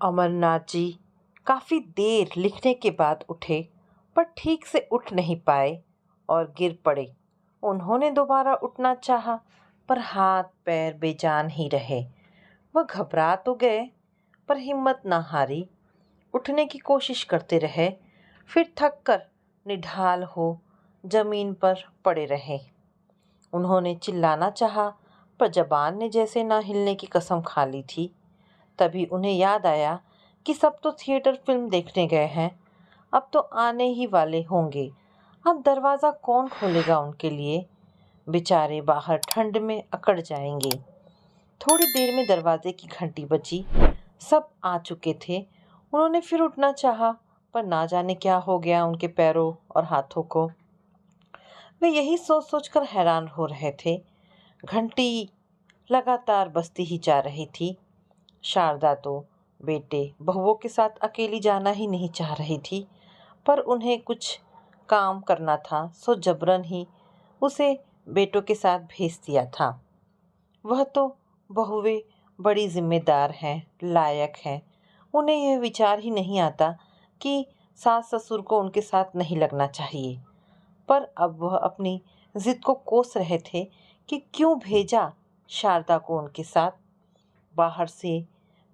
अमरनाथ जी काफ़ी देर लिखने के बाद उठे, पर ठीक से उठ नहीं पाए और गिर पड़े। उन्होंने दोबारा उठना चाहा, पर हाथ पैर बेजान ही रहे। वह घबरा तो गए, पर हिम्मत ना हारी। उठने की कोशिश करते रहे, फिर थक कर निढाल हो जमीन पर पड़े रहे। उन्होंने चिल्लाना चाहा, पर जबान ने जैसे ना हिलने की कसम खा ली थी। तभी उन्हें याद आया कि सब तो थिएटर फिल्म देखने गए हैं, अब तो आने ही वाले होंगे। अब दरवाज़ा कौन खोलेगा उनके लिए? बेचारे बाहर ठंड में अकड़ जाएंगे। थोड़ी देर में दरवाजे की घंटी बजी। सब आ चुके थे। उन्होंने फिर उठना चाहा, पर ना जाने क्या हो गया उनके पैरों और हाथों को। वे यही सोच सोच कर हैरान हो रहे थे। घंटी लगातार बजती ही जा रही थी। शारदा तो बेटे बहुओं के साथ अकेली जाना ही नहीं चाह रही थी, पर उन्हें कुछ काम करना था, सो जबरन ही उसे बेटों के साथ भेज दिया था। वह तो बहुएं बड़ी जिम्मेदार हैं, लायक हैं। उन्हें यह विचार ही नहीं आता कि सास ससुर को उनके साथ नहीं लगना चाहिए। पर अब वह अपनी जिद को कोस रहे थे कि क्यों भेजा शारदा को उनके साथ। बाहर से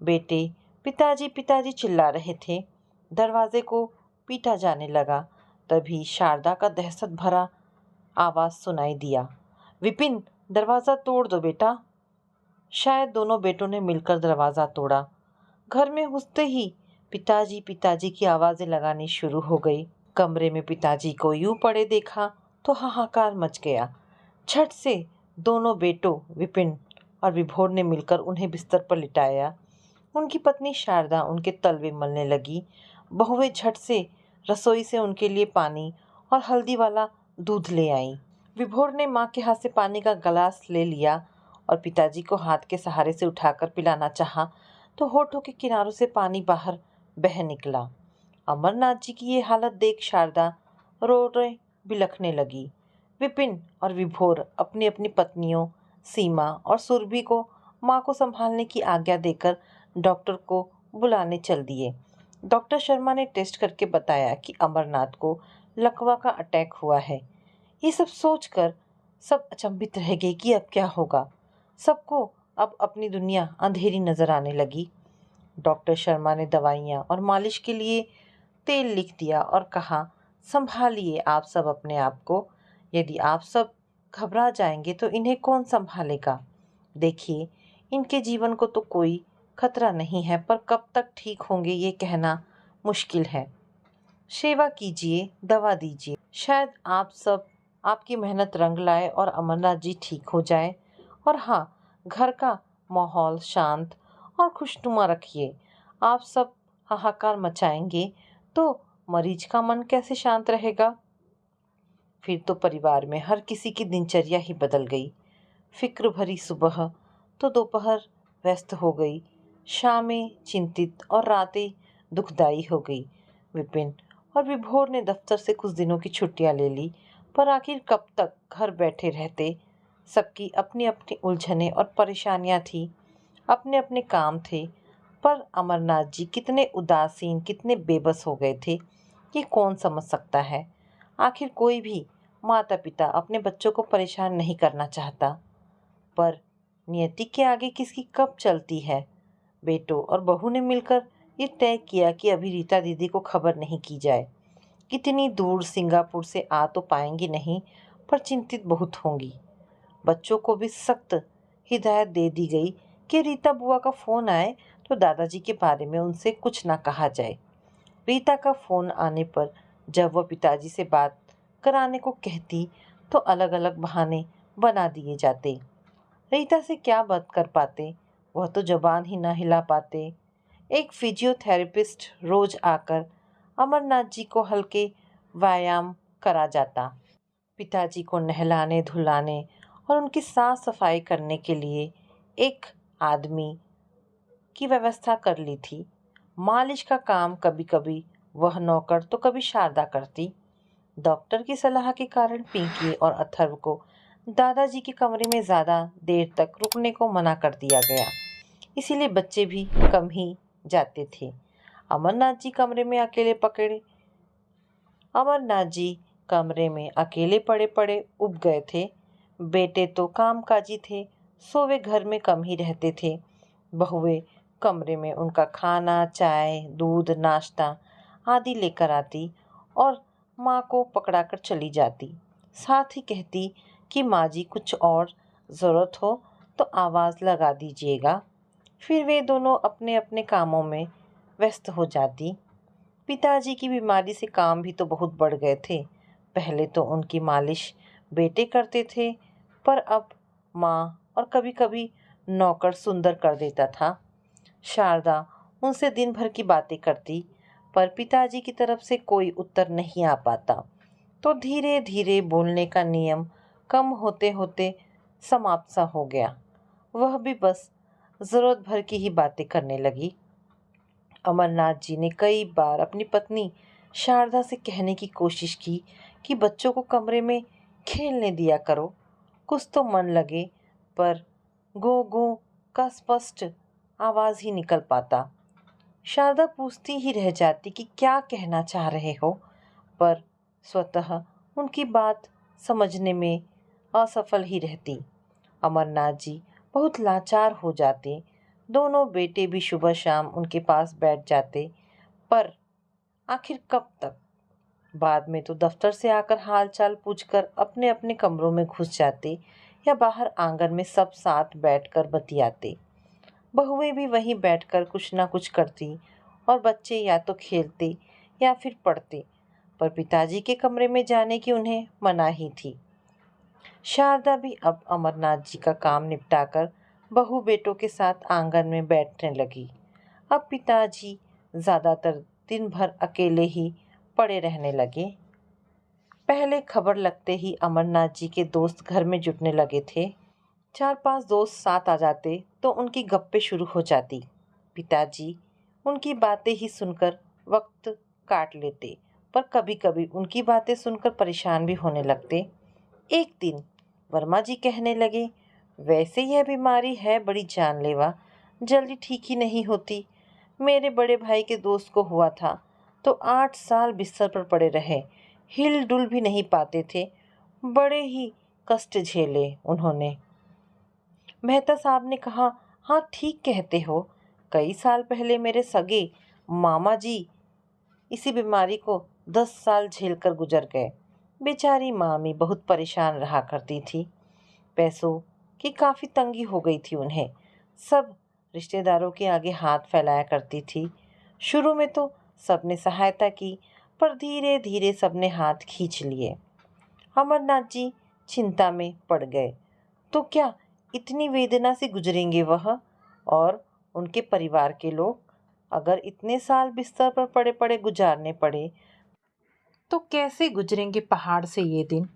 बेटे पिताजी पिताजी चिल्ला रहे थे। दरवाजे को पीटा जाने लगा। तभी शारदा का दहशत भरा आवाज़ सुनाई दिया, विपिन, दरवाज़ा तोड़ दो बेटा। शायद दोनों बेटों ने मिलकर दरवाज़ा तोड़ा। घर में घुसते ही पिताजी पिताजी की आवाज़ें लगानी शुरू हो गई। कमरे में पिताजी को यूं पड़े देखा तो हाहाकार मच गया। झट से दोनों बेटों विपिन और विभोर ने मिलकर उन्हें बिस्तर पर लिटाया। उनकी पत्नी शारदा उनके तलवे मलने लगी। बहुएं झट से रसोई से उनके लिए पानी और हल्दी वाला दूध ले आईं। विभोर ने माँ के हाथ से पानी का गिलास ले लिया और पिताजी को हाथ के सहारे से उठाकर पिलाना चाहा, तो होठों के किनारों से पानी बाहर बह निकला। अमरनाथ जी की ये हालत देख शारदा रो रो बिलखने लगी। विपिन और विभोर अपनी अपनी पत्नियों सीमा और सुरभि को माँ को संभालने की आज्ञा देकर डॉक्टर को बुलाने चल दिए। डॉक्टर शर्मा ने टेस्ट करके बताया कि अमरनाथ को लकवा का अटैक हुआ है। ये सब सोचकर सब अचंभित रह गए कि अब क्या होगा। सबको अब अपनी दुनिया अंधेरी नजर आने लगी। डॉक्टर शर्मा ने दवाइयाँ और मालिश के लिए तेल लिख दिया और कहा, संभालिए आप सब अपने आप को। यदि आप सब घबरा जाएंगे तो इन्हें कौन संभालेगा। देखिए, इनके जीवन को तो कोई खतरा नहीं है, पर कब तक ठीक होंगे ये कहना मुश्किल है। सेवा कीजिए, दवा दीजिए, शायद आप सब आपकी मेहनत रंग लाए और अमरनाथ जी ठीक हो जाए। और हाँ, घर का माहौल शांत और खुशनुमा रखिए। आप सब हाहाकार मचाएंगे तो मरीज का मन कैसे शांत रहेगा। फिर तो परिवार में हर किसी की दिनचर्या ही बदल गई। फिक्र भरी सुबह तो दोपहर व्यस्त हो गई, शामें चिंतित और रातें दुखदाई हो गई। विपिन और विभोर ने दफ्तर से कुछ दिनों की छुट्टियां ले ली, पर आखिर कब तक घर बैठे रहते। सबकी अपनी अपनी उलझनें और परेशानियां थी, अपने अपने काम थे। पर अमरनाथ जी कितने उदासीन, कितने बेबस हो गए थे, ये कौन समझ सकता है। आखिर कोई भी माता पिता अपने बच्चों को परेशान नहीं करना चाहता, पर नियति के आगे किसकी कब चलती है। बेटों और बहू ने मिलकर ये तय किया कि अभी रीता दीदी को खबर नहीं की जाए। कितनी दूर सिंगापुर से आ तो पाएंगी नहीं, पर चिंतित बहुत होंगी। बच्चों को भी सख्त हिदायत दे दी गई कि रीता बुआ का फ़ोन आए तो दादाजी के बारे में उनसे कुछ ना कहा जाए। रीता का फ़ोन आने पर जब वह पिताजी से बात कराने को कहती तो अलग अलग बहाने बना दिए जाते। रीता से क्या बात कर पाते, वह तो जबान ही ना हिला पाते। एक फिजियोथेरेपिस्ट रोज आकर अमरनाथ जी को हल्के व्यायाम करा जाता। पिताजी को नहलाने धुलाने और उनकी साफ सफाई करने के लिए एक आदमी की व्यवस्था कर ली थी। मालिश का काम कभी कभी वह नौकर तो कभी शारदा करती। डॉक्टर की सलाह के कारण पिंकी और अथर्व को दादाजी के कमरे में ज़्यादा देर तक रुकने को मना कर दिया गया। इसीलिए बच्चे भी कम ही जाते थे। अमरनाथ जी कमरे में अकेले पकड़े अमरनाथ जी कमरे में अकेले पड़े पड़े उब गए थे। बेटे तो कामकाजी थे, सो वे घर में कम ही रहते थे। बहुएं कमरे में उनका खाना, चाय, दूध, नाश्ता आदि लेकर आती और माँ को पकड़ाकर चली जाती। साथ ही कहती कि माँ जी कुछ और ज़रूरत हो तो आवाज़ लगा दीजिएगा। फिर वे दोनों अपने अपने कामों में व्यस्त हो जाती। पिताजी की बीमारी से काम भी तो बहुत बढ़ गए थे। पहले तो उनकी मालिश बेटे करते थे, पर अब माँ और कभी कभी नौकर सुंदर कर देता था। शारदा उनसे दिन भर की बातें करती, पर पिताजी की तरफ से कोई उत्तर नहीं आ पाता। तो धीरे धीरे बोलने का नियम कम होते होते समाप्त सा हो गया। वह भी बस ज़रूरत भर की ही बातें करने लगी। अमरनाथ जी ने कई बार अपनी पत्नी शारदा से कहने की कोशिश की कि बच्चों को कमरे में खेलने दिया करो, कुछ तो मन लगे, पर गो गो का स्पष्ट आवाज़ ही निकल पाता। शारदा पूछती ही रह जाती कि क्या कहना चाह रहे हो, पर स्वतः उनकी बात समझने में असफल ही रहती। अमरनाथ जी बहुत लाचार हो जाते। दोनों बेटे भी सुबह शाम उनके पास बैठ जाते, पर आखिर कब तक। बाद में तो दफ्तर से आकर हालचाल पूछकर अपने अपने कमरों में घुस जाते या बाहर आंगन में सब साथ बैठकर बतियाते। बहुएं भी वहीं बैठकर कुछ ना कुछ करती और बच्चे या तो खेलते या फिर पढ़ते, पर पिताजी के कमरे में जाने की उन्हें मनाही थी। शारदा भी अब अमरनाथ जी का काम निपटाकर बहू बेटों के साथ आंगन में बैठने लगी। अब पिताजी ज़्यादातर दिन भर अकेले ही पड़े रहने लगे। पहले खबर लगते ही अमरनाथ जी के दोस्त घर में जुटने लगे थे। 4-5 दोस्त साथ आ जाते तो उनकी गप्पे शुरू हो जाती। पिताजी उनकी बातें ही सुनकर वक्त काट लेते, पर कभी कभी उनकी बातें सुनकर परेशान भी होने लगते। एक दिन वर्मा जी कहने लगे, वैसे यह बीमारी है बड़ी जानलेवा, जल्दी ठीक ही नहीं होती। मेरे बड़े भाई के दोस्त को हुआ था तो 8 साल बिस्तर पर पड़े रहे, हिल डुल भी नहीं पाते थे। बड़े ही कष्ट झेले उन्होंने। मेहता साहब ने कहा, हाँ ठीक कहते हो, कई साल पहले मेरे सगे मामा जी इसी बीमारी को 10 साल झेलकर गुजर गए। बेचारी मामी बहुत परेशान रहा करती थी। पैसों की काफ़ी तंगी हो गई थी उन्हें। सब रिश्तेदारों के आगे हाथ फैलाया करती थी। शुरू में तो सबने सहायता की, पर धीरे धीरे सबने हाथ खींच लिए। अमरनाथ जी चिंता में पड़ गए। तो क्या इतनी वेदना से गुजरेंगे वह और उनके परिवार के लोग? अगर इतने साल बिस्तर पर पड़े पड़े गुजारने पड़े तो कैसे गुजरेंगे पहाड़ से ये दिन?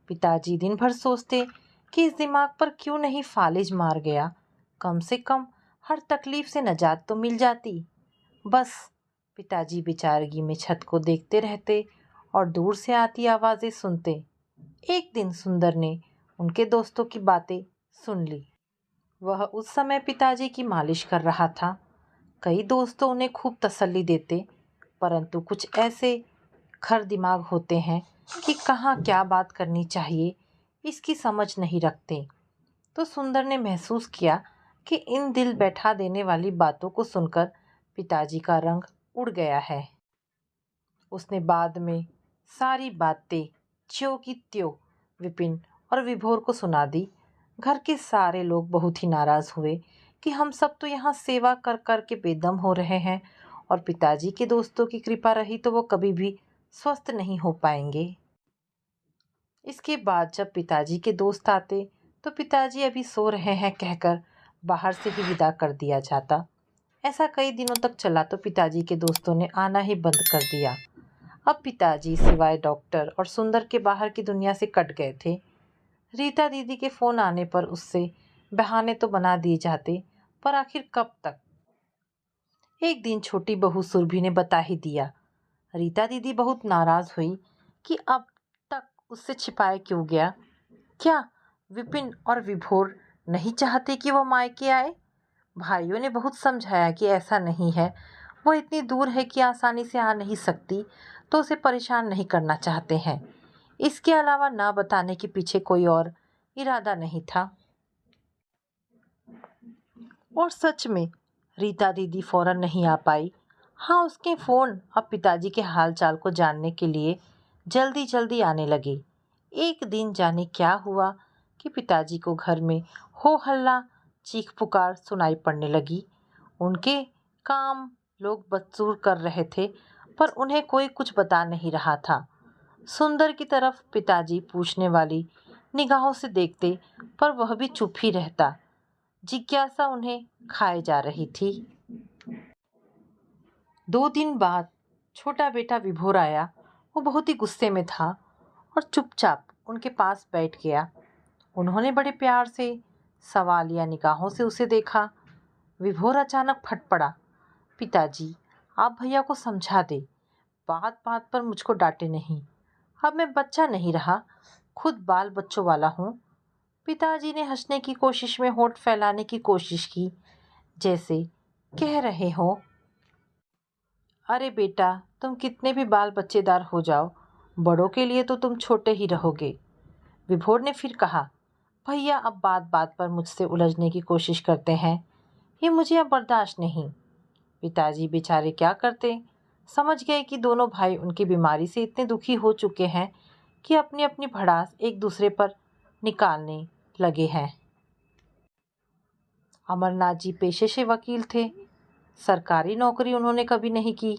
पिताजी दिन भर सोचते कि इस दिमाग पर क्यों नहीं फालिज मार गया, कम से कम हर तकलीफ से निजात तो मिल जाती। बस पिताजी बेचारगी में छत को देखते रहते और दूर से आती आवाज़ें सुनते। एक दिन सुंदर ने उनके दोस्तों की बातें सुन ली। वह उस समय पिताजी की मालिश कर रहा था। कई दोस्तों उन्हें खूब तसल्ली देते, परंतु कुछ ऐसे खर दिमाग होते हैं कि कहाँ क्या बात करनी चाहिए इसकी समझ नहीं रखते। तो सुंदर ने महसूस किया कि इन दिल बैठा देने वाली बातों को सुनकर पिताजी का रंग उड़ गया है। उसने बाद में सारी बातें ज्यों की त्यों विपिन और विभोर को सुना दी। घर के सारे लोग बहुत ही नाराज़ हुए कि हम सब तो यहाँ सेवा कर कर के बेदम हो रहे हैं और पिताजी के दोस्तों की कृपा रही तो वो कभी भी स्वस्थ नहीं हो पाएंगे। इसके बाद जब पिताजी के दोस्त आते तो पिताजी अभी सो रहे हैं कहकर बाहर से ही विदा कर दिया जाता। ऐसा कई दिनों तक चला तो पिताजी के दोस्तों ने आना ही बंद कर दिया। अब पिताजी सिवाय डॉक्टर और सुंदर के बाहर की दुनिया से कट गए थे। रीता दीदी के फ़ोन आने पर उससे बहाने तो बना दिए जाते, पर आखिर कब तक। एक दिन छोटी बहू सुरभि ने बता ही दिया। रीता दीदी बहुत नाराज़ हुई कि अब तक उससे छिपाए क्यों गया। क्या विपिन और विभोर नहीं चाहते कि वह मायके आए? भाइयों ने बहुत समझाया कि ऐसा नहीं है, वो इतनी दूर है कि आसानी से आ नहीं सकती, तो उसे परेशान नहीं करना चाहते हैं। इसके अलावा ना बताने के पीछे कोई और इरादा नहीं था। और सच में रीता दीदी फौरन नहीं आ पाई। हाँ, उसके फ़ोन अब पिताजी के हालचाल को जानने के लिए जल्दी जल्दी आने लगे। एक दिन जाने क्या हुआ कि पिताजी को घर में हो हल्ला, चीख पुकार सुनाई पड़ने लगी। उनके काम लोग बदसूर कर रहे थे, पर उन्हें कोई कुछ बता नहीं रहा था। सुंदर की तरफ पिताजी पूछने वाली निगाहों से देखते, पर वह भी चुप ही रहता। जिज्ञासा उन्हें खाए जा रही थी। 2 दिन बाद छोटा बेटा विभोर आया। वो बहुत ही गुस्से में था और चुपचाप उनके पास बैठ गया। उन्होंने बड़े प्यार से सवालिया निगाहों से उसे देखा। विभोर अचानक फट पड़ा। पिताजी, आप भैया को समझा दे, बात बात पर मुझको डांटे नहीं। अब मैं बच्चा नहीं रहा, खुद बाल बच्चों वाला हूँ। पिताजी ने हंसने की कोशिश में होंठ फैलाने की कोशिश की, जैसे कह रहे हो, अरे बेटा, तुम कितने भी बाल बच्चेदार हो जाओ, बड़ों के लिए तो तुम छोटे ही रहोगे। विभोर ने फिर कहा, भैया अब बात बात पर मुझसे उलझने की कोशिश करते हैं, ये मुझे अब बर्दाश्त नहीं। पिताजी बेचारे क्या करते, समझ गए कि दोनों भाई उनकी बीमारी से इतने दुखी हो चुके हैं कि अपनी अपनी भड़ास एक दूसरे पर निकालने लगे हैं। अमरनाथ जी पेशे से वकील थे। सरकारी नौकरी उन्होंने कभी नहीं की।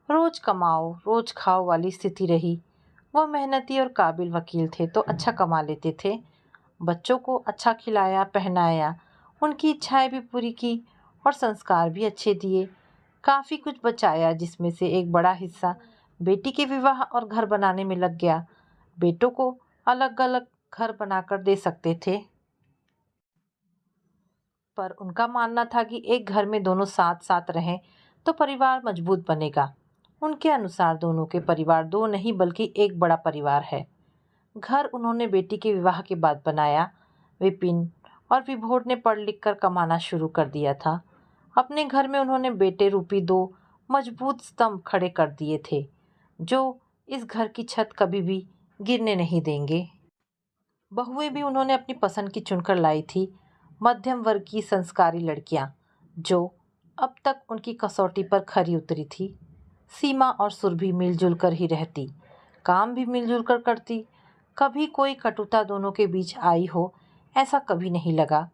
रोज कमाओ रोज खाओ वाली स्थिति रही। वह मेहनती और काबिल वकील थे तो अच्छा कमा लेते थे। बच्चों को अच्छा खिलाया पहनाया, उनकी इच्छाएं भी पूरी की और संस्कार भी अच्छे दिए। काफ़ी कुछ बचाया, जिसमें से एक बड़ा हिस्सा बेटी के विवाह और घर बनाने में लग गया। बेटों को अलग अलग घर बनाकर दे सकते थे, पर उनका मानना था कि एक घर में दोनों साथ साथ रहें तो परिवार मजबूत बनेगा। उनके अनुसार दोनों के परिवार दो नहीं बल्कि एक बड़ा परिवार है। घर उन्होंने बेटी के विवाह के बाद बनाया। विपिन और विभोर ने पढ़ लिख कर कमाना शुरू कर दिया था। अपने घर में उन्होंने बेटे रूपी 2 मजबूत स्तंभ खड़े कर दिए थे, जो इस घर की छत कभी भी गिरने नहीं देंगे। बहुएं भी उन्होंने अपनी पसंद की चुनकर लाई थी। मध्यम वर्ग की संस्कारी लड़कियां, जो अब तक उनकी कसौटी पर खरी उतरी थी। सीमा और सुरभि मिलजुल कर ही रहती, काम भी मिलजुल कर करती। कभी कोई कटुता दोनों के बीच आई हो, ऐसा कभी नहीं लगा।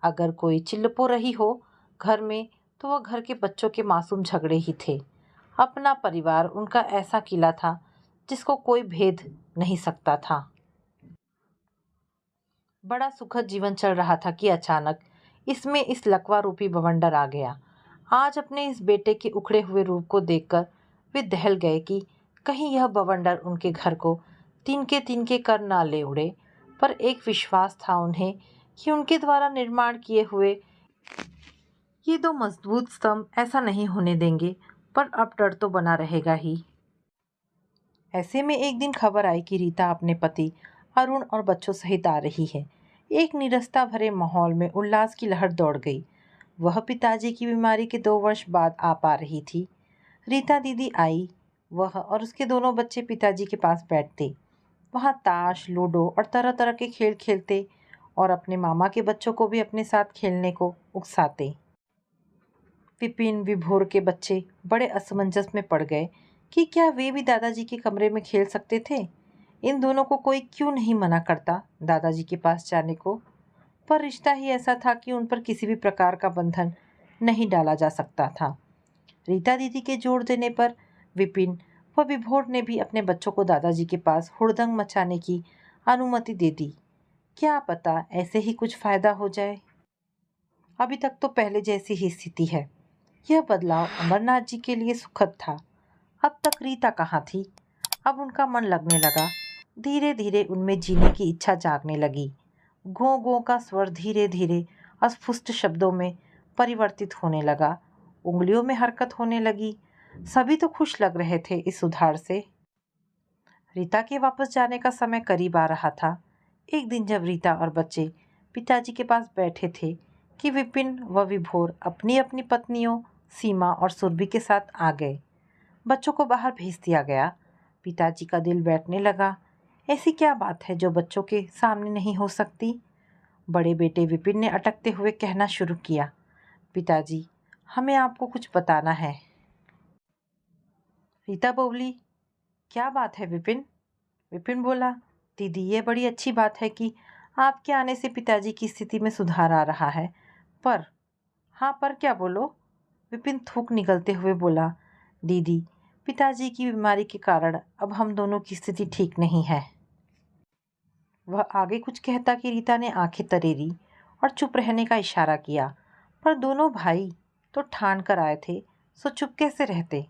अगर कोई चिल्लपो रही हो घर में, तो वह घर के बच्चों के मासूम झगड़े ही थे। अपना परिवार उनका ऐसा किला था जिसको कोई भेद नहीं सकता था। बड़ा सुखद जीवन चल रहा था कि अचानक इसमें इस लकवा रूपी बवंडर आ गया। आज अपने इस बेटे के उखड़े हुए रूप को देखकर वे दहल गए कि कहीं यह बवंडर उनके घर को तिनके तिनके कर ना ले उड़े। पर एक विश्वास था उन्हें कि उनके द्वारा निर्माण किए हुए ये 2 मजबूत स्तंभ ऐसा नहीं होने देंगे। पर अब डर तो बना रहेगा ही। ऐसे में एक दिन खबर आई कि रीता अपने पति अरुण और बच्चों सहित आ रही है। एक निरस्ता भरे माहौल में उल्लास की लहर दौड़ गई। वह पिताजी की बीमारी के 2 वर्ष बाद आ पा रही थी। रीता दीदी आई। वह और उसके दोनों बच्चे पिताजी के पास बैठते, वहाँ ताश, लूडो और तरह तरह के खेल खेलते और अपने मामा के बच्चों को भी अपने साथ खेलने को उकसाते। विपिन विभोर के बच्चे बड़े असमंजस में पड़ गए कि क्या वे भी दादाजी के कमरे में खेल सकते थे। इन दोनों को कोई क्यों नहीं मना करता दादाजी के पास जाने को। पर रिश्ता ही ऐसा था कि उन पर किसी भी प्रकार का बंधन नहीं डाला जा सकता था। रीता दीदी के जोर देने पर विपिन व विभोर ने भी अपने बच्चों को दादाजी के पास हुड़दंग मचाने की अनुमति दे दी। क्या पता ऐसे ही कुछ फायदा हो जाए। अभी तक तो पहले जैसी ही स्थिति है। यह बदलाव अमरनाथ जी के लिए सुखद था। अब तक रीता कहाँ थी। अब उनका मन लगने लगा। धीरे धीरे उनमें जीने की इच्छा जागने लगी। गो गो का स्वर धीरे धीरे अस्फुट शब्दों में परिवर्तित होने लगा। उंगलियों में हरकत होने लगी। सभी तो खुश लग रहे थे इस सुधार से। रीता के वापस जाने का समय करीब आ रहा था। एक दिन जब रीता और बच्चे पिताजी के पास बैठे थे, कि विपिन व विभोर अपनी अपनी पत्नियों सीमा और सुरभि के साथ आ गए। बच्चों को बाहर भेज दिया गया। पिताजी का दिल बैठने लगा। ऐसी क्या बात है जो बच्चों के सामने नहीं हो सकती? बड़े बेटे विपिन ने अटकते हुए कहना शुरू किया, पिताजी, हमें आपको कुछ बताना है। रीता बोली, क्या बात है विपिन? विपिन बोला, दीदी, ये बड़ी अच्छी बात है कि आपके आने से पिताजी की स्थिति में सुधार आ रहा है, पर हाँ पर क्या? बोलो। विपिन थूक निकलते हुए बोला, दीदी, पिताजी की बीमारी के कारण अब हम दोनों की स्थिति ठीक नहीं है। वह आगे कुछ कहता कि रीता ने आंखें तरेरी और चुप रहने का इशारा किया, पर दोनों भाई तो ठान कर आए थे, सो चुप कैसे रहते?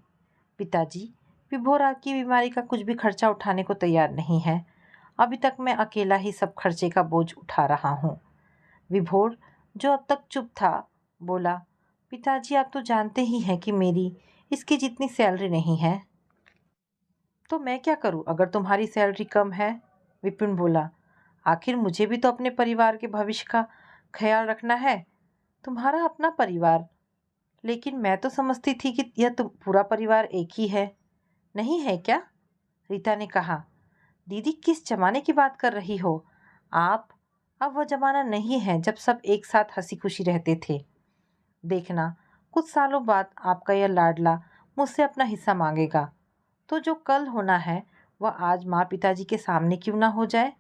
पिताजी, विभोरा की बीमारी का कुछ भी खर्चा उठाने को तैयार नहीं है। अभी तक मैं अकेला ही सब खर्चे का बोझ उठा रहा हूँ। विभोर, जो अब तक चुप था, बोला, पिताजी, आप तो जानते ही हैं कि मेरी इसकी जितनी सैलरी नहीं है। तो मैं क्या करूं अगर तुम्हारी सैलरी कम है? विपिन बोला, आखिर मुझे भी तो अपने परिवार के भविष्य का ख्याल रखना है। तुम्हारा अपना परिवार, लेकिन मैं तो समझती थी कि यह तुम पूरा परिवार एक ही है। नहीं है क्या? रीता ने कहा। दीदी, किस जमाने की बात कर रही हो आप? अब वह जमाना नहीं है जब सब एक साथ हंसी खुशी रहते थे। देखना, कुछ सालों बाद आपका यह लाडला मुझसे अपना हिस्सा मांगेगा, तो जो कल होना है वह आज माँ पिताजी के सामने क्यों ना हो जाए?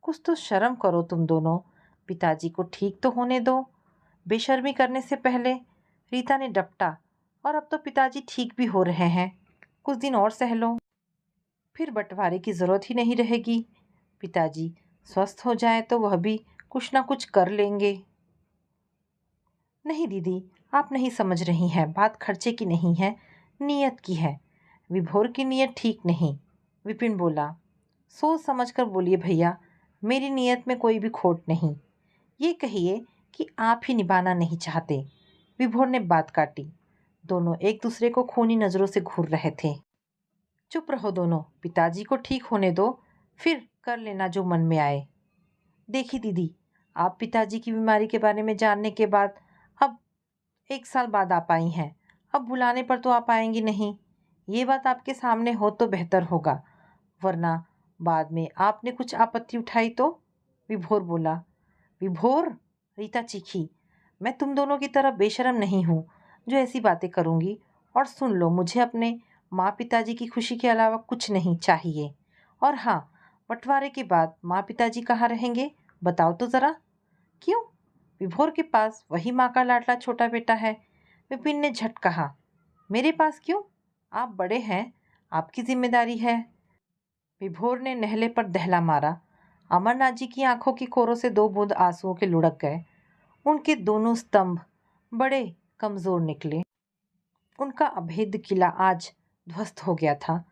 कुछ तो शर्म करो तुम दोनों। पिताजी को ठीक तो होने दो। बेशर्मी करने से पहले। रीता ने डपटा, और अब तो पिताजी ठीक भी हो रहे हैं, कुछ दिन और सह लो, फिर बंटवारे की ज़रूरत ही नहीं रहेगी। पिताजी स्वस्थ हो जाए तो वह भी कुछ ना कुछ कर लेंगे। नहीं दीदी, आप नहीं समझ रही हैं, बात खर्चे की नहीं है, नीयत की है। विभोर की नीयत ठीक नहीं। विपिन बोला, सोच समझ कर बोलिए भैया, मेरी नीयत में कोई भी खोट नहीं। ये कहिए कि आप ही निभाना नहीं चाहते। विभोर ने बात काटी। दोनों एक दूसरे को खूनी नज़रों से घूर रहे थे। चुप रहो दोनों, पिताजी को ठीक होने दो, फिर कर लेना जो मन में आए। देखी दीदी, आप पिताजी की बीमारी के बारे में जानने के बाद अब 1 साल बाद आप आई हैं। अब बुलाने पर तो आप आएंगी नहीं। ये बात आपके सामने हो तो बेहतर होगा, वरना बाद में आपने कुछ आपत्ति उठाई तो। विभोर बोला। विभोर, रीता चीखी, मैं तुम दोनों की तरह बेशर्म नहीं हूँ जो ऐसी बातें करूँगी। और सुन लो, मुझे अपने माँ पिताजी की खुशी के अलावा कुछ नहीं चाहिए। और हाँ, बंटवारे के बाद माँ पिताजी कहाँ रहेंगे, बताओ तो ज़रा। क्यों? विभोर के पास वही माँ का लाडला छोटा बेटा है। विपिन ने झट कहा, मेरे पास क्यों? आप बड़े हैं, आपकी जिम्मेदारी है। विभोर ने नहले पर दहला मारा। अमरनाथ जी की आंखों की कोरों से 2 बूंद आंसुओं के लुढ़क गए। उनके दोनों स्तंभ बड़े कमजोर निकले। उनका अभेद्य किला आज ध्वस्त हो गया था।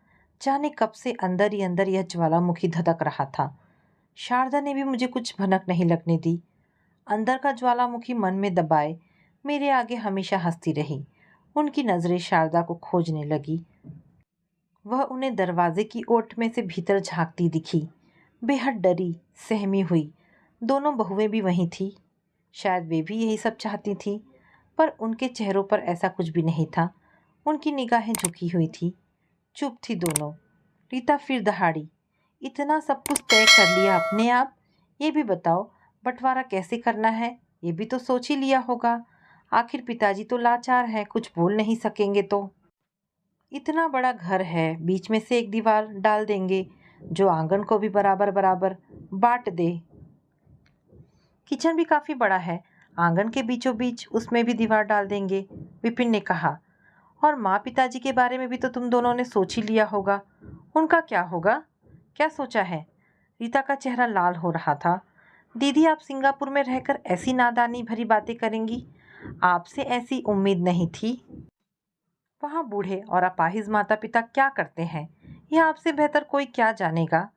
जाने कब से अंदर ही अंदर यह ज्वालामुखी धधक रहा था। शारदा ने भी मुझे कुछ भनक नहीं लगने दी। अंदर का ज्वालामुखी मन में दबाए मेरे आगे हमेशा हंसती रही। उनकी नजरें शारदा को खोजने लगी। वह उन्हें दरवाजे की ओट में से भीतर झांकती दिखी, बेहद डरी सहमी हुई। दोनों बहुएं भी वहीं थी। शायद वे भी यही सब चाहती थी, पर उनके चेहरों पर ऐसा कुछ भी नहीं था। उनकी निगाहें झुकी हुई थी। चुप थी दोनों। रीता फिर दहाड़ी, इतना सब कुछ तय कर लिया अपने आप? ये भी बताओ, बंटवारा कैसे करना है, ये भी तो सोच ही लिया होगा। आखिर पिताजी तो लाचार हैं, कुछ बोल नहीं सकेंगे तो। इतना बड़ा घर है, बीच में से एक दीवार डाल देंगे जो आंगन को भी बराबर बराबर बांट दे। किचन भी काफ़ी बड़ा है, आंगन के बीचों बीच उसमें भी दीवार डाल देंगे। विपिन ने कहा, और माँ पिताजी के बारे में भी तो तुम दोनों ने सोच ही लिया होगा, उनका क्या होगा? क्या सोचा है? रीता का चेहरा लाल हो रहा था। दीदी, आप सिंगापुर में रहकर ऐसी नादानी भरी बातें करेंगी, आपसे ऐसी उम्मीद नहीं थी। वहाँ बूढ़े और अपाहिज माता पिता क्या करते हैं, यह आपसे बेहतर कोई क्या जानेगा।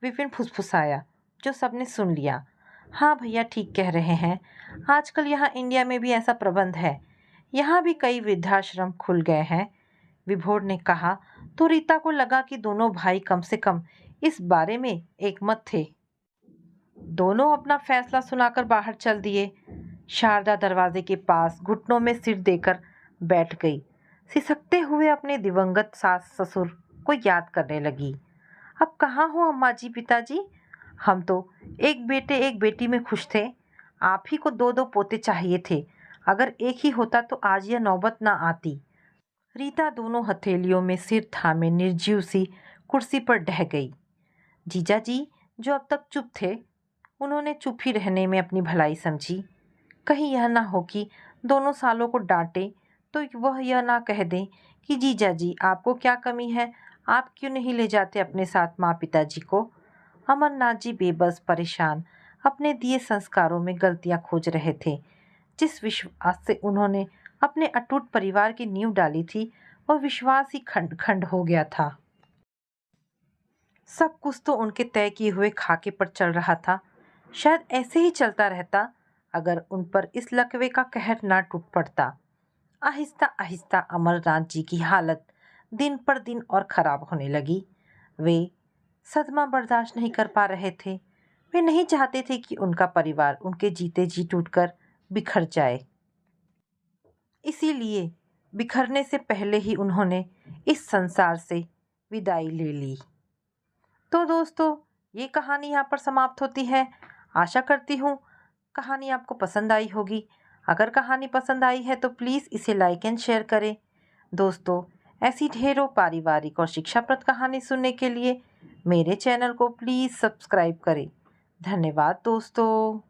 विपिन फुसफुसाया, जो सबने सुन लिया। हाँ भैया, ठीक कह रहे हैं, आजकल यहाँ इंडिया में भी ऐसा प्रबंध है। यहाँ भी कई वृद्धाश्रम खुल गए हैं। विभोर ने कहा तो रीता को लगा कि दोनों भाई कम से कम इस बारे में एकमत थे। दोनों अपना फैसला सुनाकर बाहर चल दिए। शारदा दरवाजे के पास घुटनों में सिर देकर बैठ गई। सिसकते हुए अपने दिवंगत सास ससुर को याद करने लगी। अब कहाँ हो अम्मा जी, पिताजी? हम तो एक बेटे एक बेटी में खुश थे। आप ही को दो दो पोते चाहिए थे। अगर एक ही होता तो आज यह नौबत ना आती। रीता दोनों हथेलियों में सिर थामे निर्जीव सी कुर्सी पर ढह गई। जीजा जी, जो अब तक चुप थे, उन्होंने चुप ही रहने में अपनी भलाई समझी। कहीं यह ना हो कि दोनों सालों को डांटे तो वह यह ना कह दें कि जीजा जी, आपको क्या कमी है, आप क्यों नहीं ले जाते अपने साथ माँ पिताजी को। अमरनाथ जी बेबस परेशान अपने दिए संस्कारों में गलतियां खोज रहे थे। जिस विश्वास से उन्होंने अपने अटूट परिवार की नींव डाली थी, वह विश्वास ही खंड खंड हो गया था। सब कुछ तो उनके तय किए हुए खाके पर चल रहा था। शायद ऐसे ही चलता रहता अगर उन पर इस लकवे का कहर ना टूट पड़ता। आहिस्ता आहिस्ता अमरनाथ जी की हालत दिन पर दिन और खराब होने लगी। वे सदमा बर्दाश्त नहीं कर पा रहे थे। वे नहीं चाहते थे कि उनका परिवार उनके जीते जी टूटकर बिखर जाए। इसीलिए बिखरने से पहले ही उन्होंने इस संसार से विदाई ले ली। तो दोस्तों, ये कहानी यहाँ पर समाप्त होती है। आशा करती हूँ कहानी आपको पसंद आई होगी। अगर कहानी पसंद आई है तो प्लीज़ इसे लाइक एंड शेयर करें। दोस्तों, ऐसी ढेरों पारिवारिक और शिक्षाप्रद कहानी सुनने के लिए मेरे चैनल को प्लीज़ सब्सक्राइब करें। धन्यवाद दोस्तों।